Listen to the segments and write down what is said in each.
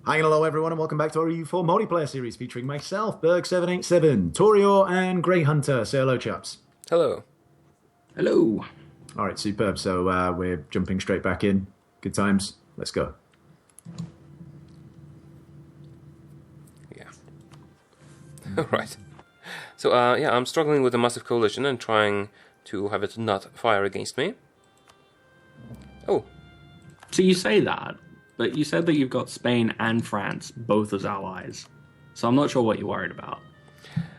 Hi, hello everyone, and welcome back to our EU4 multiplayer series featuring myself, Berg787, Taureor, and GreyHunter. Say hello, chaps. Hello. Hello. All right, superb. So we're jumping straight back in. Good times. Let's go. Yeah. All right. So, I'm struggling with a massive coalition and trying to have it not fire against me. Oh. So you say that, but you said that you've got Spain and France both as allies. So I'm not sure what you're worried about.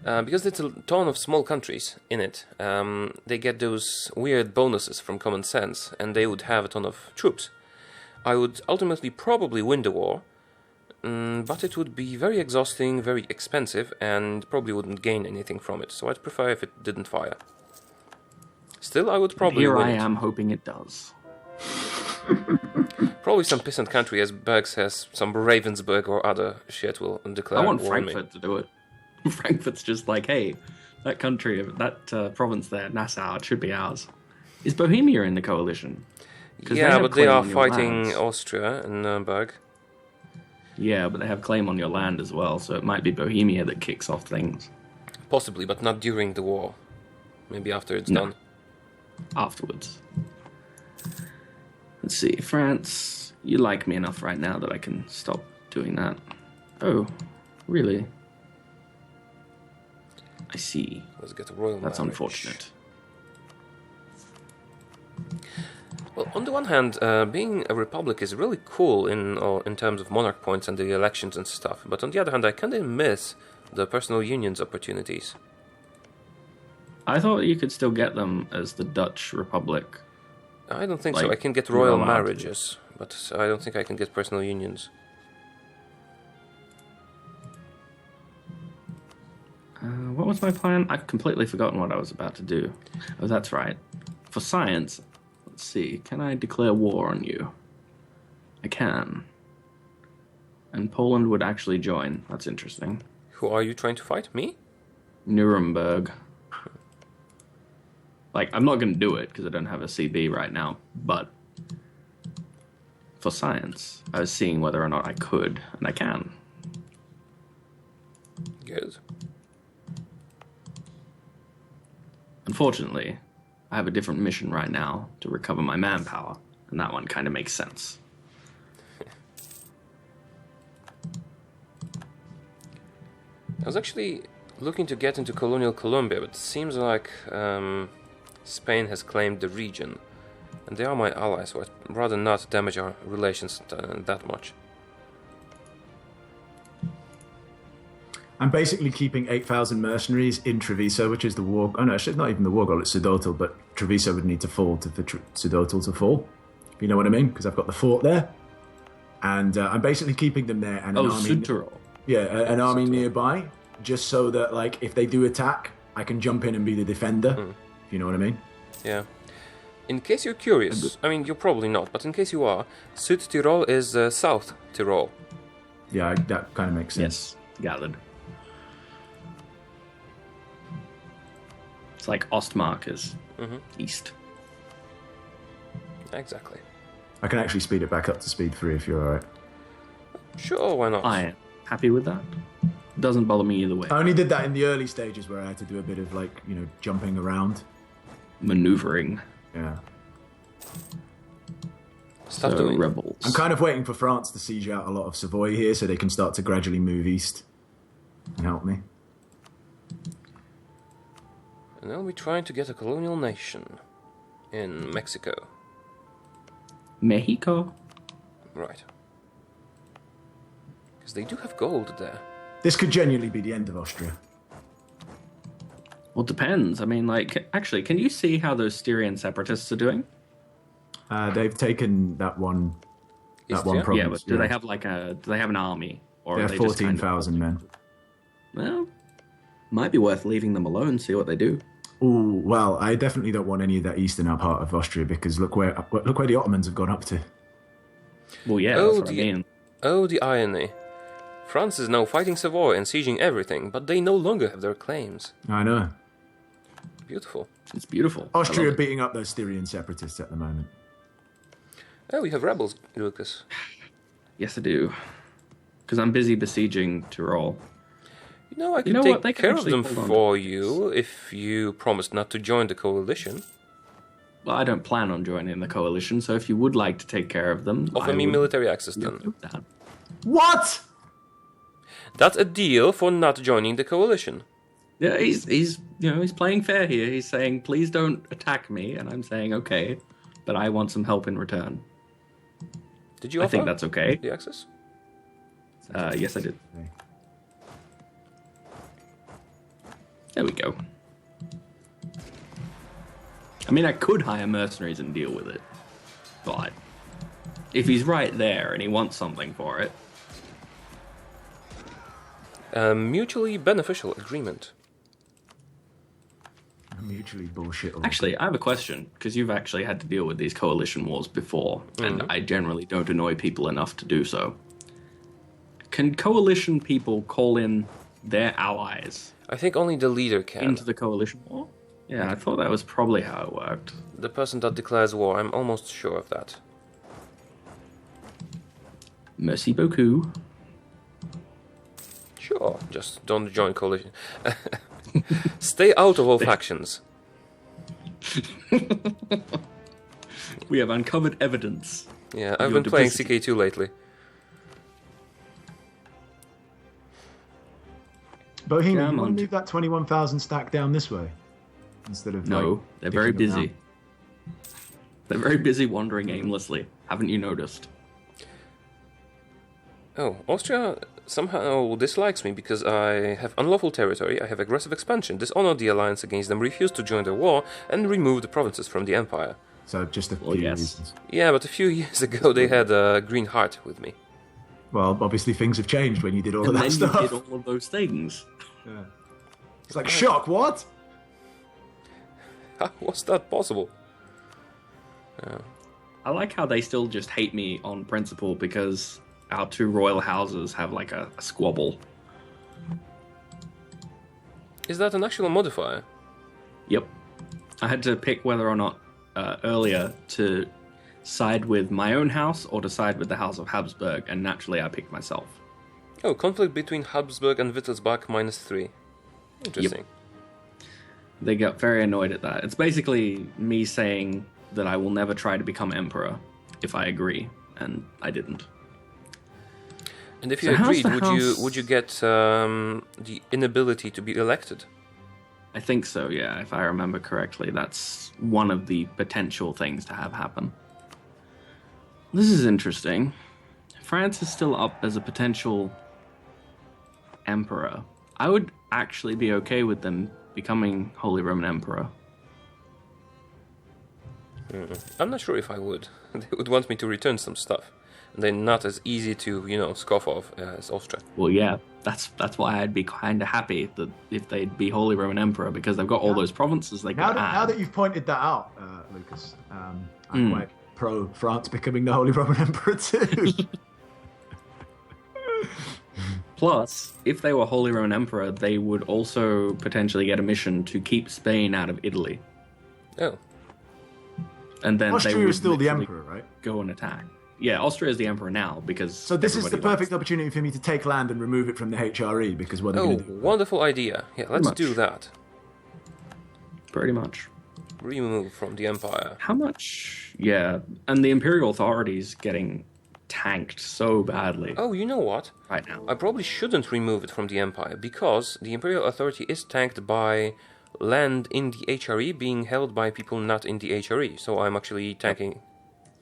Because it's a ton of small countries in it, they get those weird bonuses from common sense, and they would have a ton of troops. I would ultimately probably win the war, but it would be very exhausting, very expensive, and probably wouldn't gain anything from it, so I'd prefer if it didn't fire. Still, I would probably Here win I it. am hoping it does. Probably some pissant country, as Berg says, some Ravensburg or other shit will declare I want war on me. Frankfurt to do it. Frankfurt's just like, hey, that country, that province there, Nassau, it should be ours. Is Bohemia in the coalition? Yeah, but they are claim on your fighting lands. Austria and Berg. Yeah, but they have claim on your land as well, so it might be Bohemia that kicks off things. Possibly, but not during the war. Maybe after it's No. done. Afterwards. Let's see, France, you like me enough right now that I can stop doing that. Oh, really? I see. Let's get a royal That's marriage. unfortunate. Well, on the one hand, being a republic is really cool in terms of monarch points and the elections and stuff. But on the other hand, I kind of miss the personal unions opportunities. I thought you could still get them as the Dutch Republic. I don't think so. Like, I can get you're royal allowed to. marriages, but I don't think I can get personal unions. What was my plan? I've completely forgotten what I was about to do. Oh, that's right. For science, let's see. Can I declare war on you? I can. And Poland would actually join. That's interesting. Who are you trying to fight? Me? Nuremberg. Like, I'm not going to do it because I don't have a CB right now, but for science, I was seeing whether or not I could, and I can. Good. Unfortunately, I have a different mission right now to recover my manpower, and that one kind of makes sense. I was actually looking to get into colonial Colombia, but it seems like Spain has claimed the region, and they are my allies, so I'd rather not damage our relations that much. I'm basically keeping 8,000 mercenaries in Treviso, which is the war... Oh, no, it's not even the war goal, it's Sudotl, but Treviso would need to fall for Sudotl to fall. If you know what I mean? Because I've got the fort there. And I'm basically keeping them there and an army... Sudtirol. Yeah, an army nearby, just so that, like, if they do attack, I can jump in and be the defender, if you know what I mean. Yeah. In case you're curious, I mean, you're probably not, but in case you are, Südtirol is South Tyrol. Yeah, that kind of makes sense. Yes, gathered. It's like Ostmark is east. Exactly. I can actually speed it back up to speed 3 if you're alright. Sure, why not? I am happy with that. Doesn't bother me either way. I only did that in the early stages where I had to do a bit of, like, you know, jumping around. Maneuvering. Yeah. Stop So, doing rebels. I'm kind of waiting for France to siege out a lot of Savoy here so they can start to gradually move east and help me. And then we're trying to get a colonial nation in Mexico. Mexico. Right. Because they do have gold there. This could genuinely be the end of Austria. Well, it depends. I mean, like, actually, can you see how those Styrian separatists are doing? They've taken that one Istria? province. Yeah, but do they have do they have an army, or They are have they just kind of- 14,000 men. Well, might be worth leaving them alone. See what they do. Ooh, well, I definitely don't want any of that eastern part of Austria because look where the Ottomans have gone up to. Well, yeah, Oh, that's what I mean. Oh, the irony. France is now fighting Savoy and sieging everything, but they no longer have their claims. I know. Beautiful. It's beautiful. I Austria love it. beating up those Styrian separatists at the moment. Oh, we have rebels, Lucas. Yes, I do. Because I'm busy besieging Tyrol. I can take care of them for you if you promise not to join the coalition. Well, I don't plan on joining the coalition, so if you would like to take care of them... Offer me military access then. What? That's a deal for not joining the coalition. Yeah, he's playing fair here. He's saying, please don't attack me, and I'm saying, okay, but I want some help in return. Did you offer I think that's okay. the access? Yes, I did. There we go. I mean, I could hire mercenaries and deal with it, but if he's right there and he wants something for it... A mutually beneficial agreement. Mutually bullshit. Actually, I have a question, because you've actually had to deal with these coalition wars before, and I generally don't annoy people enough to do so. Can coalition people call in their allies? I think only the leader can. Into the coalition war? Yeah, I thought that was probably how it worked. The person that declares war, I'm almost sure of that. Merci beaucoup. Sure, just don't join coalition. Stay out of all factions. We have uncovered evidence. Yeah, I've been playing CK2 lately. Bohemian, you want to move that 21,000 stack down this way? Instead of they're very busy. They're very busy wandering aimlessly. Haven't you noticed? Oh, Austria somehow dislikes me because I have unlawful territory, I have aggressive expansion, dishonored the alliance against them, refused to join the war, and removed the provinces from the empire. So just a few reasons. Yeah, but a few years ago they had a green heart with me. Well, obviously things have changed when you did all of that stuff. And then you did all of those things. Yeah. It's like, shock, what? How was that possible? I like how they still just hate me on principle because our two royal houses have like a squabble. Is that an actual modifier? Yep. I had to pick whether or not earlier to side with my own house or to side with the House of Habsburg, and naturally I picked myself. Oh, conflict between Habsburg and Wittelsbach -3. Interesting. Yep. They got very annoyed at that. It's basically me saying that I will never try to become emperor if I agree, and I didn't. And if you agreed, would you get the inability to be elected? I think so, yeah. If I remember correctly, that's one of the potential things to have happen. This is interesting. France is still up as a potential emperor. I would actually be okay with them becoming Holy Roman Emperor. I'm not sure if I would. They would want me to return some stuff. And they're not as easy to, scoff off as Austria. Well, yeah, that's why I'd be kind of happy that if they'd be Holy Roman Emperor, because they've got all those provinces they can add. Now that you've pointed that out, Lucas, I'm quite pro France becoming the Holy Roman Emperor too. Plus, if they were Holy Roman Emperor, they would also potentially get a mission to keep Spain out of Italy. Oh. And then Austria is still the emperor, right? Go and attack. Yeah, Austria is the emperor now because. So this is the perfect opportunity for me to take land and remove it from the HRE because what are they going to do? Wonderful idea. Yeah, let's do that. Pretty much. Remove from the empire. How much? Yeah, and the imperial authorities getting tanked so badly. Oh, you know what? Right now. I probably shouldn't remove it from the empire because the imperial authority is tanked by land in the HRE being held by people not in the HRE. So I'm actually tanking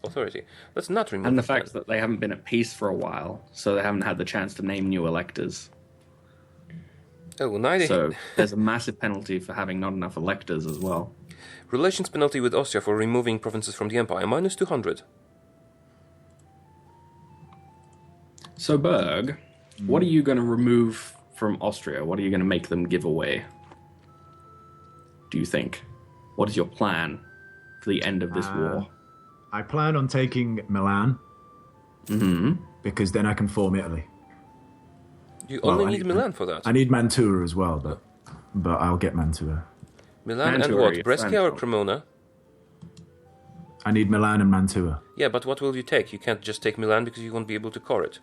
authority. Let's not remove it. And the fact that they haven't been at peace for a while, so they haven't had the chance to name new electors. Oh, neither. So there's a massive penalty for having not enough electors as well. Relations penalty with Austria for removing provinces from the empire, -200. So, Berg, what are you going to remove from Austria? What are you going to make them give away? Do you think? What is your plan for the end of this war? I plan on taking Milan. Because then I can form Italy. You only need Milan for that. I need Mantua as well, but I'll get Mantua. Milan and what? Brescia or Cremona? I need Milan and Mantua. Yeah, but what will you take? You can't just take Milan because you won't be able to core it.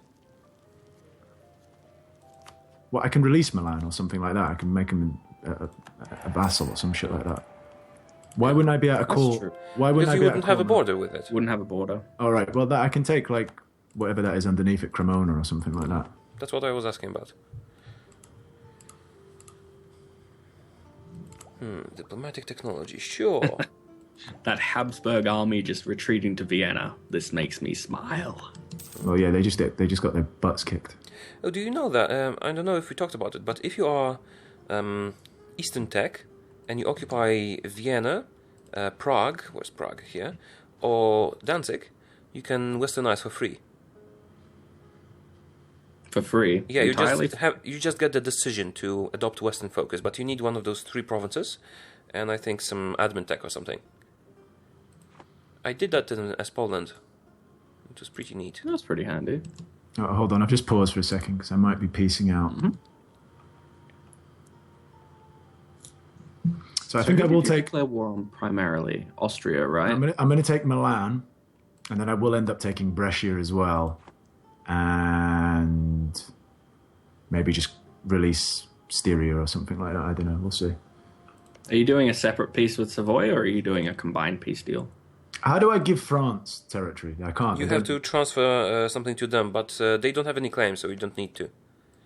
Well, I can release Milan or something like that. I can make him a vassal or some shit like that. Why wouldn't I be able to call? true. Why wouldn't Because I you be able wouldn't to have a call border with it. Wouldn't have a border. All right. Well, that I can take like whatever that is underneath it, Cremona or something like that. That's what I was asking about. Diplomatic technology, sure. That Habsburg army just retreating to Vienna. This makes me smile. Well, yeah, they just got their butts kicked. Oh, do you know that? I don't know if we talked about it, but if you are Eastern Tech and you occupy Vienna, Prague, where's Prague here, or Danzig, you can westernize for free. For free? Yeah, entirely? you just get the decision to adopt Western focus, but you need one of those 3 provinces, and I think some admin tech or something. I did that as Poland. It was pretty neat. That's pretty handy. Oh, hold on, I've just paused for a second because I might be piecing out. Mm-hmm. So I think I will take. Declare war on primarily Austria, right? I'm gonna take Milan, and then I will end up taking Brescia as well, and maybe just release Styria or something like that. I don't know. We'll see. Are you doing a separate peace with Savoy, or are you doing a combined peace deal? How do I give France territory? I can't. You have to transfer something to them, but they don't have any claims, so you don't need to.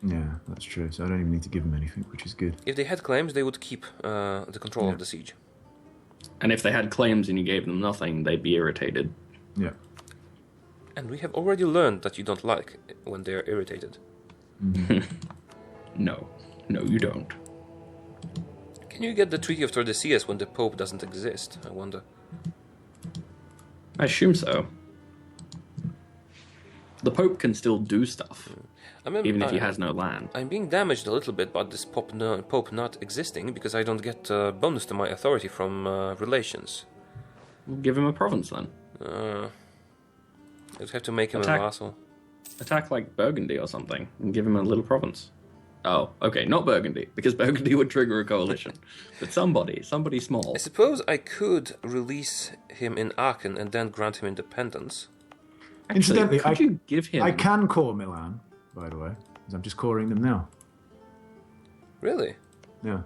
Yeah, that's true. So I don't even need to give them anything, which is good. If they had claims, they would keep the control of the siege. And if they had claims and you gave them nothing, they'd be irritated. Yeah. And we have already learned that you don't like when they are irritated. No, you don't. Can you get the Treaty of Tordesillas when the Pope doesn't exist? I wonder. I assume so. The Pope can still do stuff, even if he has no land. I'm being damaged a little bit by this Pope not existing because I don't get a bonus to my authority from relations. We'll give him a province then. You'd have to make him a vassal. Attack like Burgundy or something and give him a little province. Oh, okay, not Burgundy, because Burgundy would trigger a coalition. But somebody small. I suppose I could release him in Aachen and then grant him independence. Actually, Incidentally, could you give him... I can core Milan, by the way, because I'm just coring them now. Really? Yeah.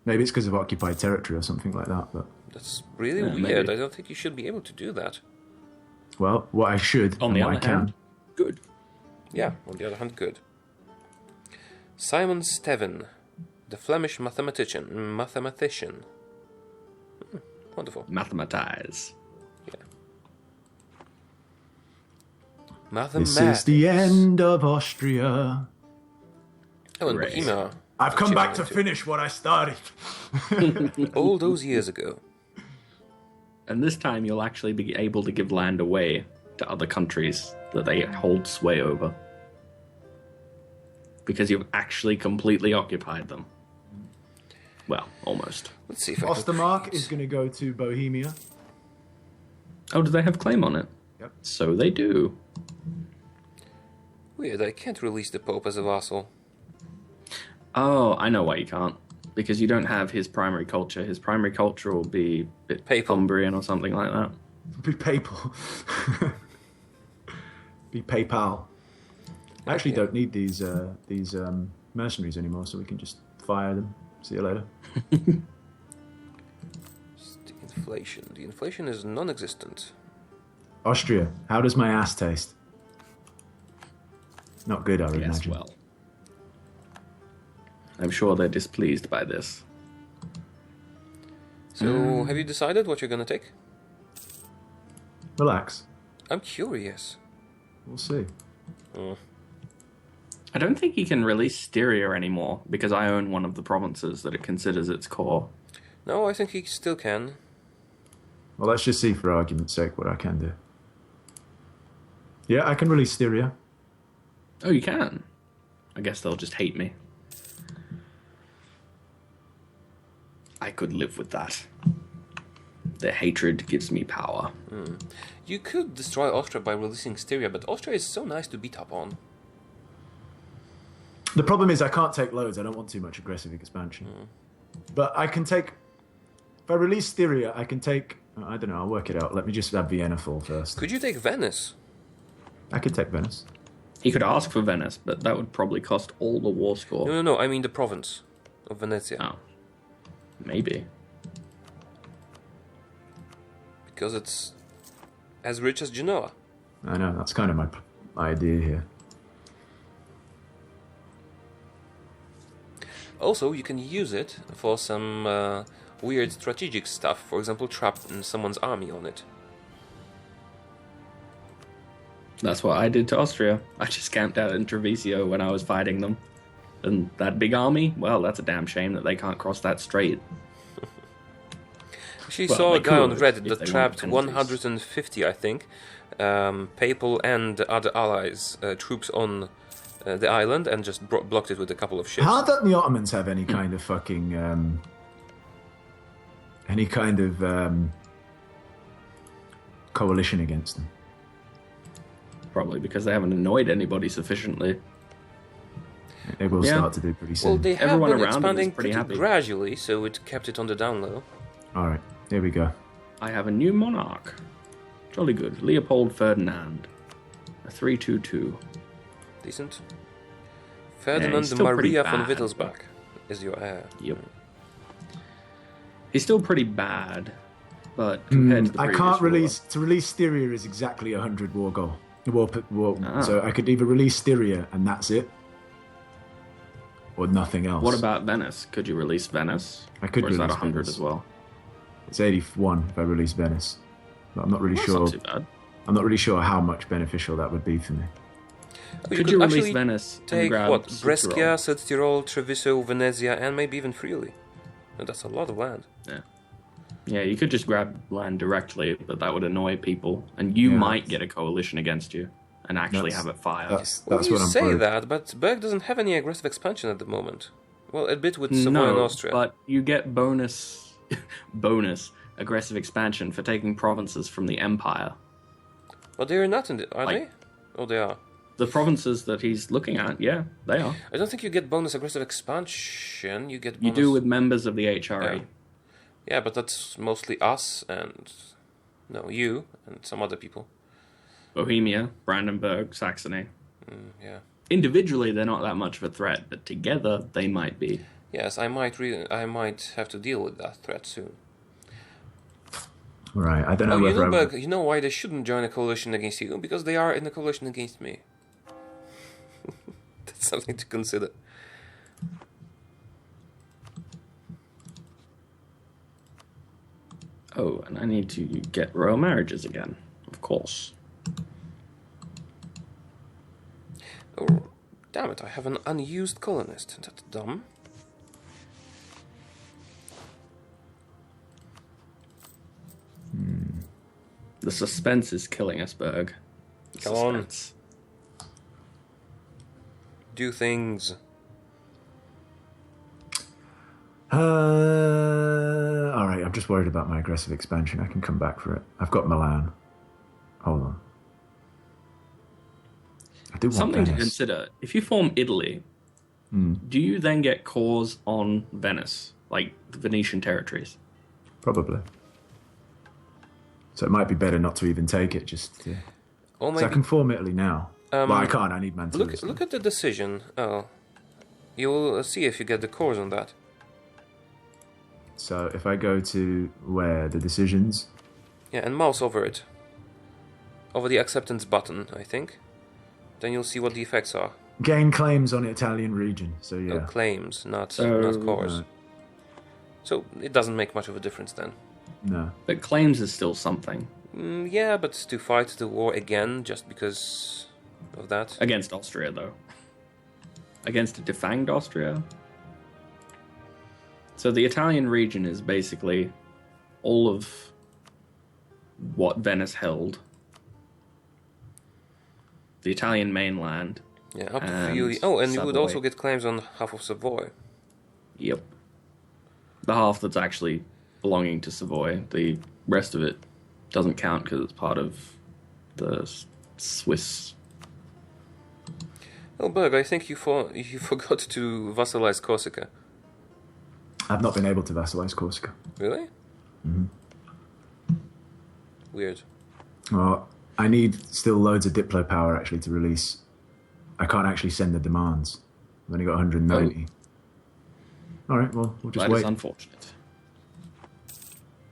Maybe it's because of occupied territory or something like that, but... That's really weird. Maybe. I don't think you should be able to do that. Well, what I should, On and the what I other can... hand, good. Yeah, on the other hand, good. Simon Steven, the Flemish mathematician. Wonderful. Mathematize. This is the end of Austria. Oh, and Great. Bohemia. I've come back to finish what I started. All those years ago. And this time you'll actually be able to give land away to other countries that they hold sway over. Because you've actually completely occupied them. Well, almost. Let's see if I Ostermark can is going to go to Bohemia. Oh, do they have claim on it? Yep. So they do. Weird, I can't release the Pope as a vassal. Oh, I know why you can't. Because you don't have his primary culture. His primary culture will be a bit Papal. Cumbrian or something like that. Be papal. Be PayPal. I actually don't need these mercenaries anymore, so we can just fire them. See you later. The inflation. The inflation is non-existent. Austria, how does my ass taste? Not good, I would Yes, imagine. well. I'm sure they're displeased by this. So, have you decided what you're gonna take? Relax. I'm curious. We'll see. I don't think he can release Styria anymore, because I own one of the provinces that it considers its core. No, I think he still can. Well, let's just see for argument's sake what I can do. Yeah, I can release Styria. Oh, you can? I guess they'll just hate me. I could live with that. Their hatred gives me power. You could destroy Austria by releasing Styria, but Austria is so nice to beat up on. The problem is I can't take loads. I don't want too much aggressive expansion. But I can take... If I release Styria, I can take... I don't know, I'll work it out. Let me just have Vienna fall first. Could you take Venice? I could take Venice. He could ask for Venice, but that would probably cost all the war score. No, I mean the province of Venezia. Oh. Maybe. Because it's as rich as Genoa. I know, that's kind of my idea here. Also, you can use it for some weird strategic stuff. For example, trap someone's army on it. That's what I did to Austria. I just camped out in Treviso when I was fighting them. And that big army, well, that's a damn shame that they can't cross that strait. She Well, saw a they guy on could, Reddit if that they trapped wanted penalties. 150, I think, papal and other allies troops on the island and just blocked it with a couple of ships. How don't the Ottomans have any kind of fucking coalition against them? Probably because they haven't annoyed anybody sufficiently. They will Yeah. start to do pretty soon. Well, they have Everyone been around them is expanding pretty happy. gradually, so it kept it on the down low. All right, here we go. I have a new monarch. Jolly good. Leopold Ferdinand. A 322. Decent. Ferdinand still pretty Maria von bad, Wittelsbach is your heir. Yep. He's still pretty bad, but compared to the I previous can't ruler- release to release Styria is exactly 100 war goal. Ah. So I could either release Styria and that's it, or nothing else. What about Venice? Could you release Venice? I could Or is that release 100 Venice. as well? It's 81 if I release Venice, but I'm not really That's sure. not too bad. I'm not really sure how much beneficial that would be for me. Could you release actually Venice and take grab what? Südtirol? Brescia, Südtirol, Treviso, Venezia, and maybe even Friuli. And that's a lot of land. Yeah, you could just grab land directly, but that would annoy people, and you Yeah. might get a coalition against you and actually That's- have it fired. That's Well, you what I'm say worried. that, but Berg doesn't have any aggressive expansion at the moment. Well, a bit with Savoy and Austria. but you get bonus aggressive expansion for taking provinces from the Empire. But they're not in the... Are Like- they? Oh, they are. The provinces that he's looking at, yeah, they are. I don't think you get bonus aggressive expansion. You get bonus... You do with members of the HRA. Yeah. Yeah, but that's mostly us and... No, you and some other people. Bohemia, Brandenburg, Saxony. Yeah. Individually, they're not that much of a threat, but together, they might be. Yes, I might have to deal with that threat soon. Right, I don't know Oh, you whether know, I Berg, you know why they shouldn't join a coalition against you? Because they are in a coalition against me. That's something to consider. Oh, and I need to get royal marriages again, of course. Oh, damn it, I have an unused colonist. That's dumb. The suspense is killing us, Berg. The Come on. suspense. Do things. All right, I'm just worried about my aggressive expansion. I can come back for it. I've got Milan. Hold on. I do want Something to Venice. consider. If you form Italy, do you then get cores on Venice, like the Venetian territories? Probably. So it might be better not to even take it. Just Or so I maybe can form Italy now. Well, I can't. I need Mantua. look at the decision. Oh, you'll see if you get the cores on that. So if I go to where the decisions, Yeah, and mouse over it. Over the acceptance button, I think. Then you'll see what the effects are. gain claims on Italian region. So Oh, yeah. claims, not So- cores. Right. So it doesn't make much of a difference then. No. But claims is still something Yeah, but to fight the war again just because of that. against Austria, though. Against a defanged Austria. So the Italian region is basically all of what Venice held. The Italian mainland. Yeah, up to And Friuli. Oh, and you would Savoy. also get claims on half of Savoy. Yep. The half that's actually belonging to Savoy. The rest of it doesn't count because it's part of the Swiss. Oh, Berg, I think you forgot to vassalize Corsica. I've not been able to vassalize Corsica. Really? Weird. Well, I need still loads of Diplo power actually to release I can't actually send the demands. I've only got 190. All right, well, we'll just That wait. is unfortunate.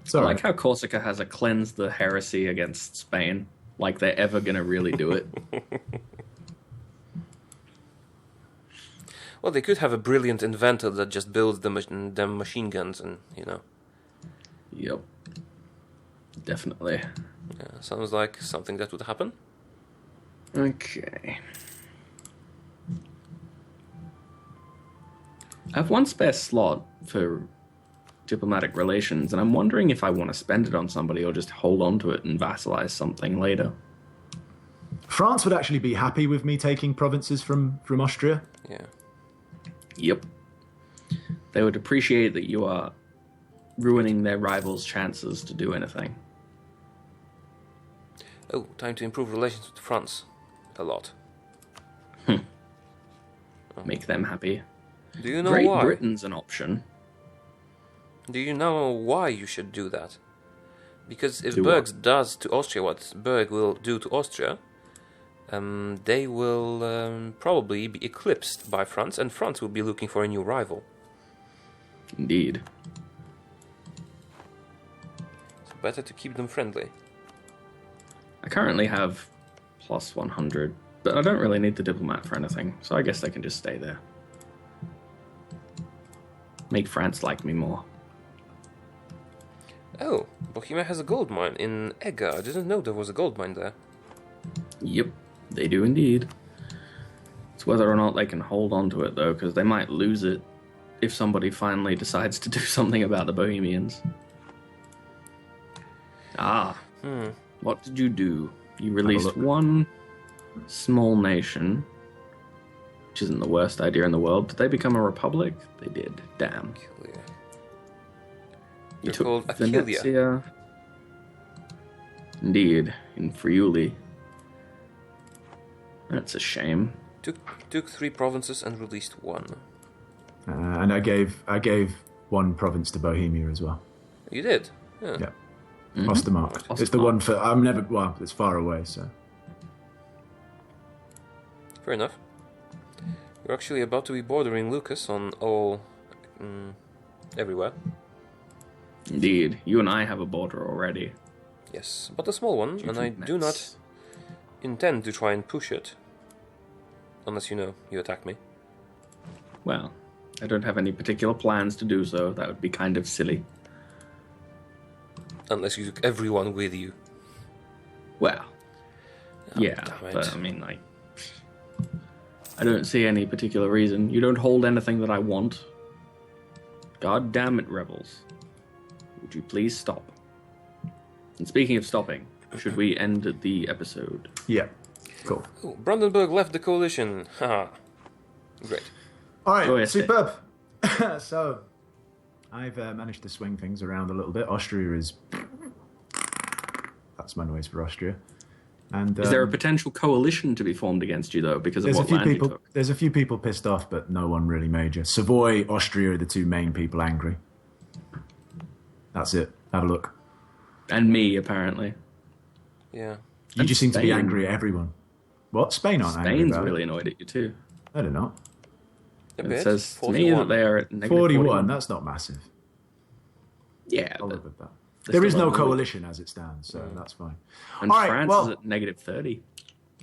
It's I all like right. how Corsica has a cleanse the heresy against Spain. Like they're ever going to really do it. Well, they could have a brilliant inventor that just builds them machine guns and, Yep. Definitely. Yeah, sounds like something that would happen. Okay. I have one spare slot for diplomatic relations, and I'm wondering if I want to spend it on somebody or just hold on to it and vassalize something later. France would actually be happy with me taking provinces from Austria. Yeah. Yep. They would appreciate that you are ruining their rivals' chances to do anything. Oh, time to improve relations with France. A lot. Make them happy. Do you know Great why? Britain's an option. Do you know why you should do that? Because if Do Berg what? does to Austria what Berg will do to Austria, they will probably be eclipsed by France, and France will be looking for a new rival. Indeed. So better to keep them friendly. I currently have plus 100, but I don't really need the diplomat for anything, so I guess they can just stay there. Make France like me more. Oh, Bohemia has a gold mine in Ega. I didn't know there was a gold mine there. Yep, they do indeed. It's whether or not they can hold on to it, though, because they might lose it if somebody finally decides to do something about the Bohemians. What did you do? You released look. one small nation, which isn't the worst idea in the world. Did they become a republic? They did. Damn. Aquileia. You They're called took Aquileia. Venetia. Indeed, in Friuli. That's a shame. Took 3 provinces and released 1. And I gave one province to Bohemia as well. You did? Yeah. Yeah. Ostermark. Ostermark. It's the one for... I'm never... Well, it's far away, so... Fair enough. You're actually about to be bordering Lucas on all... everywhere. Indeed, you and I have a border already. Yes, but a small one, and I do not intend to try and push it. Unless you attack me. Well, I don't have any particular plans to do so. That would be kind of silly. Unless you took everyone with you. Well, Oh, yeah, damn it. but I mean, I don't see any particular reason. You don't hold anything that I want. God damn it, rebels. Would you please stop? And speaking of stopping, should we end the episode? Yeah. Cool. Oh, Brandenburg left the coalition. Haha. Great. All right, Oh, yes, superb. So, I've managed to swing things around a little bit. Austria is... That's my noise for Austria. And Is there a potential coalition to be formed against you, though, because of there's a what few land you people. took? There's a few people pissed off, but no one really major. Savoy, Austria are the two main people angry. That's it. Have a look. And me, apparently. Yeah. You And just seem to be Spain. angry at everyone. What? Spain aren't angry Spain's about really it. annoyed at you, too. No, they're not. A It bit. says to me that 41. they are at negative 41. That's not massive. Yeah, I'll but live with that. they're There is still no annoyed. coalition as it stands, so that's fine. And All right, France well- is at negative 30.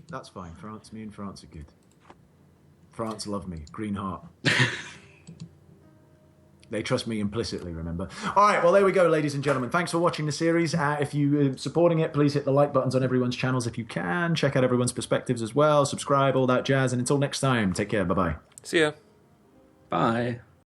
That's fine. France, me and France are good. France love me. Green heart. They trust me implicitly, remember? All right, well, there we go, ladies and gentlemen. Thanks for watching the series. If you're supporting it, please hit the like buttons on everyone's channels if you can. Check out everyone's perspectives as well. Subscribe, all that jazz. And until next time, take care. Bye-bye. See ya. Bye.